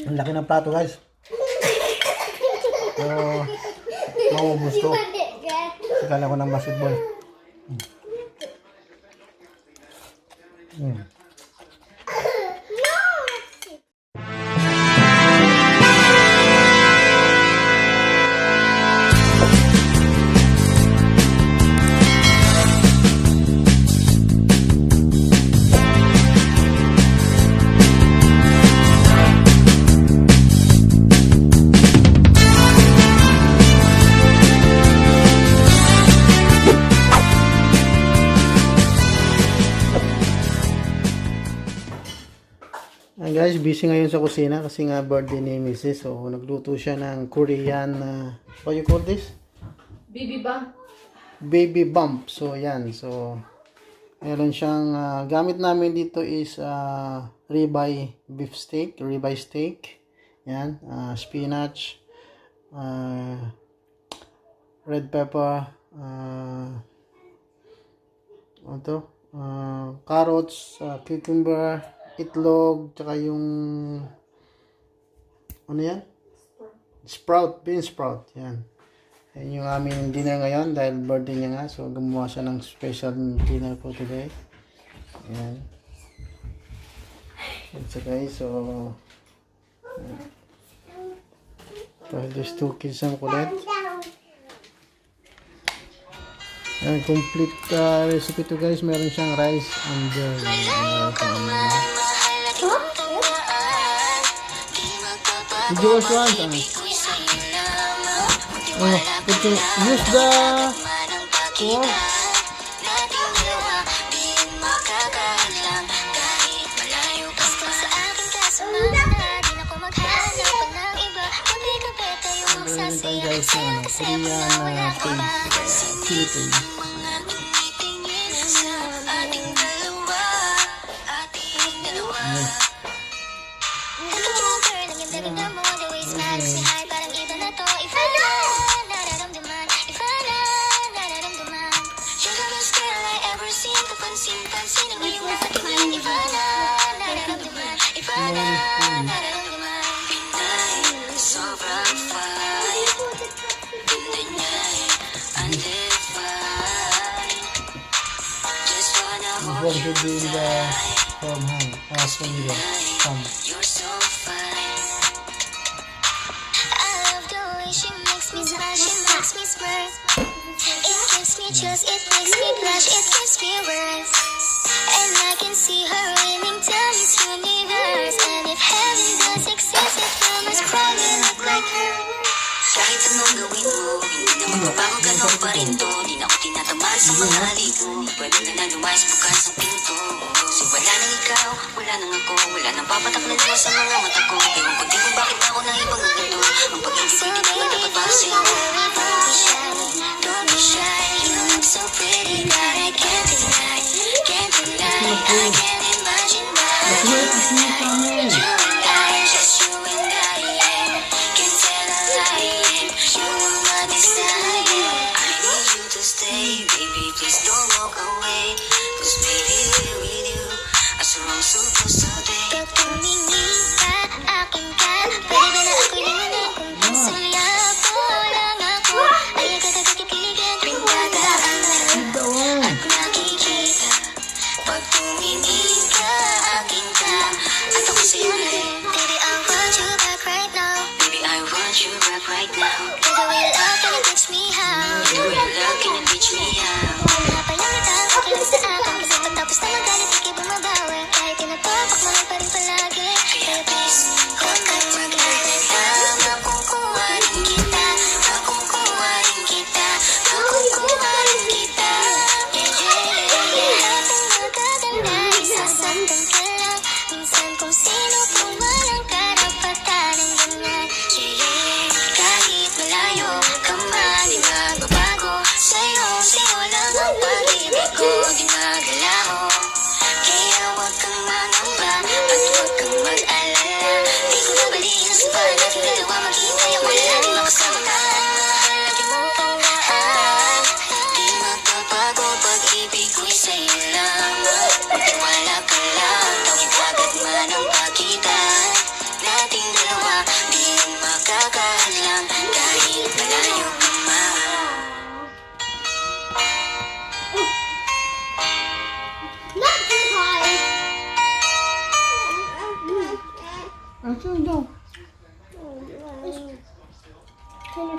Ang laki ng plato, guys. So, maubos to. Sigala ko ng basketball. Guys, busy ngayon sa kusina kasi nga birthday ni Mrs. So, nagluto siya ng Korean, what you call this? Bibimbap. Bibimbap. So, yan. So, meron siyang, gamit namin dito is ribeye beef steak, ribeye steak. Yan. Spinach, red pepper, carrots, cucumber, itlog, tsaka yung ano yan? Sprout, bean sprout. Yan. Yan yung aming dinner ngayon dahil birthday niya nga. So, gumawa siya ng special dinner for today. Yan. So, guys, so there's 2 kids ang kulit. Yan, complete recipe to, guys. Meron siyang rice under. Did you wash your hands? Use the fork. Guys, Korean chili paste. What should be in the from hand? From You're so fine. I love the way she makes me smile, she makes me smirk. It gives me chills, it makes me blush, it gives me words. And I can see her winning down this universe. And if heaven does exist, it will most probably look like her. Kahit anong gawin mo, hindi na magbabago, gano'n pa rin to. Di na ako tinatamaan sa mga haligo. Pwede na lumayas bukas ang pinto. So wala nang ikaw, wala nang ako, wala nang papatak na luwa sa mga mata ko. Ewan ko din kung bakit ako na ibang ganito. Ang pag-ibig di naman dapat para sa'yo. Don't be shy, don't be shy. You look so pretty that I can't deny, can't deny. I can't imagine why. You and I, just you and I, can't tell a lie. You are my desire. I need you to stay, baby, please don't walk away. Cause baby, we're with you as we're supposed to be. Pag tumingin ka, akin ka, pwede ba na ako'y limunin? Kung sula ko lang ako, ay agad-agad pinagdadaan lang at nakikita. Pag tumingin ka, akin ka, at ako sa'yo na rin. Baby, I want you back right now. Baby, I want you back right now. With the way you love, can you teach me how? With the way you love, can you teach me how? Napayaw na tayo, okay lang sa akin. Kasi pagtapos na magalit, ikay bumabawi. Kahit tinatawag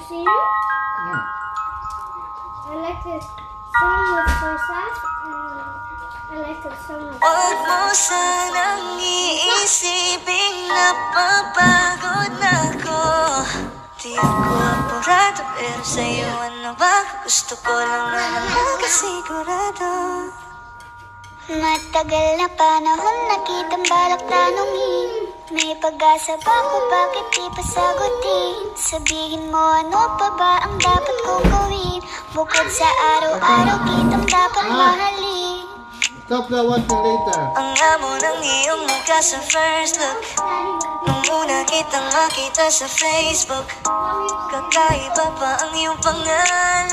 seen it? Yeah. I like the song with soy sauce, and I like the song with Huwag mo sanang iisipin na papagod na ako. Di ako apurado, pero sa'yo ano ba? Gusto ko lang naman makasigurado. Matagal na panahon na kitang balak tanungin. May pag-asa ba ko, bakit di pa sagutin? Sabihin mo ano pa ba ang dapat kong gawin? Bukod sa araw-araw kitang dapat mahalin. Stop the watching later. Ang amo ng iyong mukha sa first look, nung una kitang makita sa Facebook. Kakaiba pa ang iyong pangalan,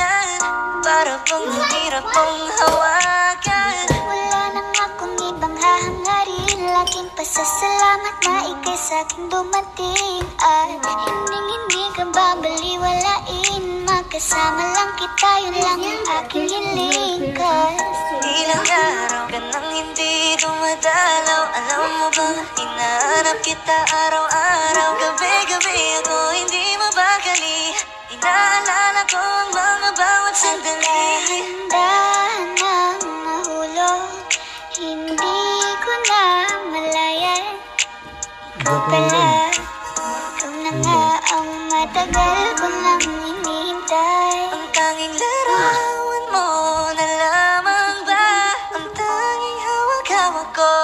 para bang hirap kong hawakan. Wala nang akong ibang hahangarin, laking pasasalamat na ika'y sa'king dumating. At hindi ka babaliwalain, magkasama lang kita, yun lang ang aking hiling. Ilang araw ka nang hindi dumadalaw, alam mo ba, hinahanap kita araw-araw. Gabi-gabi ako hindi mabakali, inaalala ko ang mga bawat sandali. Dahan-dahan nang mahulog, hindi ko na malayan. Ikaw pala, ikaw na nga ang matagal ko lang hinihintay. Ang tanging larawan mo na lamang ba ang tanging hawak-hawak ko.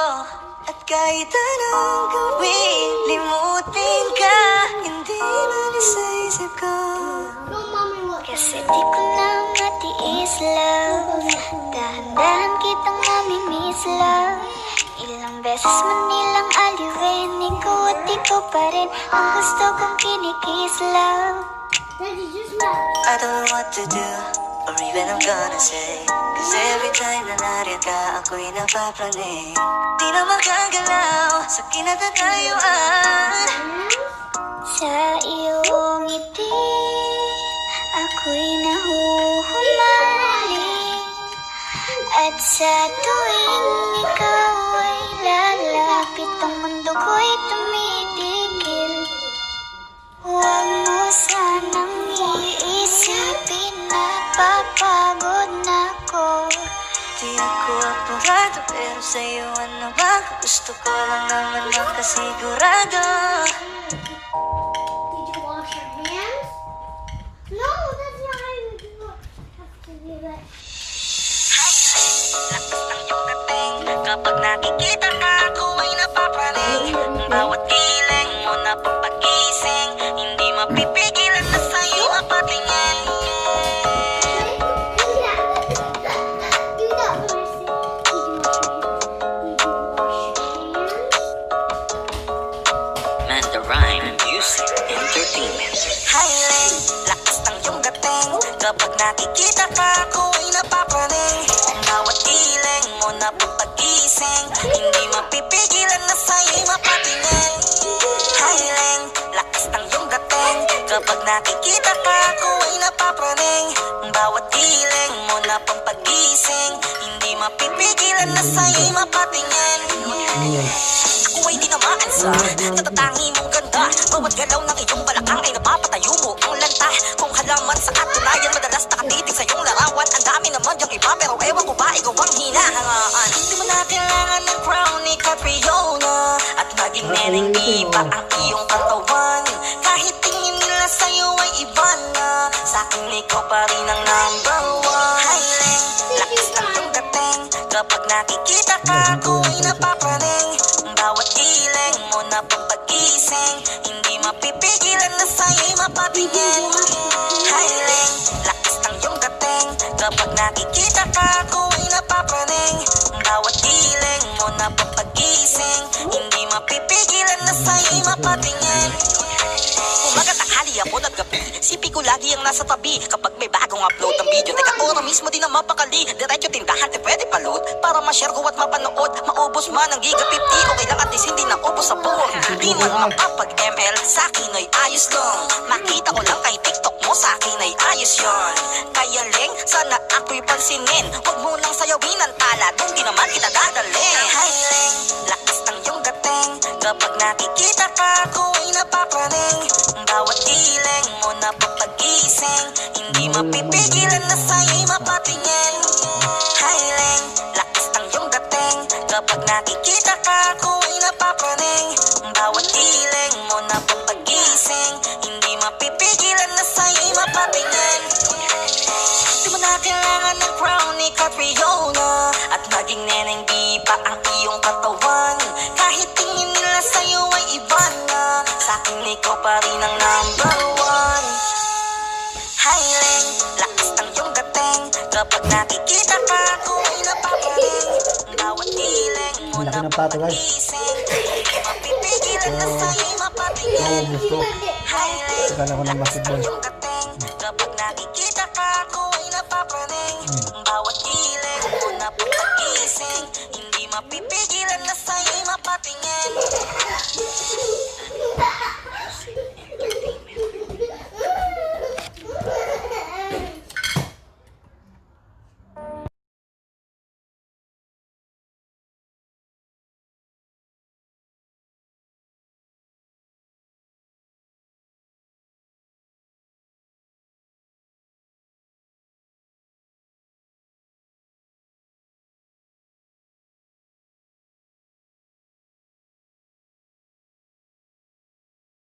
At kahit anong gawin, limutin ka, hindi malis sa isip ko. Kasi di ko na matiis, love. Dahan-dahan kitang namimiss, love. Ilang beses man nilang aliwin, ikaw at ikaw pa rin ang gusto kong kinikiss, love. I don't know what to do, or even I'm gonna say. Cause every time na nariyan ka, ako'y napapraning. Di na makagalaw sa kinatatayuan. Sa iyong ngiti, ako'y nahuhumaling. At sa tuwing ikaw ay lalapit, ang mundo ko'y tumitigil. Huwag mo sanang iisipin na papagod na ako. Di ako apurado, pero sa'yo ano ba? Gusto ko lang naman makasigurado. Did you wash your hands? No, that's not how you do it. Have to do that. Lakas ng iyong dating, kapag nakikita ka ako ay napapraning. Ang bawat giling mo na papagising, hindi mapipigilan na sa'yo mapatingin. Man, the rhyme, music, entertainment. Highland, lakas ng iyong dating, kapag nakikita ka ako ay napapraning. Ang bawat giling mo na papagising, hindi mapipigilan na sa'yo'y mapatingin. Highland, lakas ng iyong dating, kapag nakikita ka ako ay napapraning. Ang bawat giling mo na pampagising, hindi mapipigilan na sa'yo'y mapatingin. Ako ay dinamaan sa natatangi mong ganda. Bawat galaw ng iyong balakang ay napapatayo mo ang lanta. Kung halaman sa katunayan, madalas nakatitig sa iyong larawan. Ang dami naman yung iba, pero ewan ko ba ikaw ang hinahangaan. Hindi mo na kailangan ng crown ni Catriona, at maging neneng diba ang iyong katawan. Kahit tingin nila sa'yo ay iba na, sa'kin ikaw pa rin ang number one. Highland, lakas ng iyong dating, kapag nakikita ka ako ay napapraning. Ang bawat giling mo na pampagising, hindi mapipigilan na sa'yo'y mapatingin. Highland, lakas ng iyong dating, kapag nakikita ka ako ay napapraning. Ang bawat giling mo na pampagising, hindi mapipigilan na sa'yo'y mapatingin. Umaga, tanghali, hapon at gabi, sipi ko lagi ang nasa tabi. Kapag may bagong upload ng video, teka ko na mismo din ang mapakali. Diretso tindahan, pwede pa-load, para ma-share ko at mapanood. Maubos man ang giga 50, okay lang at least hindi na ubos sa buwan. Di man makapag-ML, sa'kin ay ayos lang. Makita ko lang kay TikTok mo, sa'kin ay ayos yon. Kaya Leng, sana ako'y pansinin. Huwag mo nang sayawin ang tala, dun di naman kita dadalhin. Hi Leng, lakas ng iyong dating, kapag nakikita ka ako ay napapraning. Bawat giling mo na papag mapagising. Hindi mapipigilan na sa'yo'y mapatingin. Highling, lakas ng iyong dating. Kapag nakikita ka, ako'y napapraning. Bawat hiling mo na papagising. Hindi mapipigilan na sa'yo'y mapatingin. Di mo na kailangan ng crown ni Catriona. At maging neneng di pa ang iyong katawan. Kahit tingin nila sa'yo ay iba na, sa'kin ikaw pa rin ang number one. Highling, lakas ng iyong dating. Kapag nakikita ka, ako'y napapaling. Bawat hiling mo Laki na ng pato, guys. papagising. Hindi mapipigilan na sa'yo'y mapatingin. Oo, gusto. Highling, Akala ko ng lakas ng basketball. iyong dating.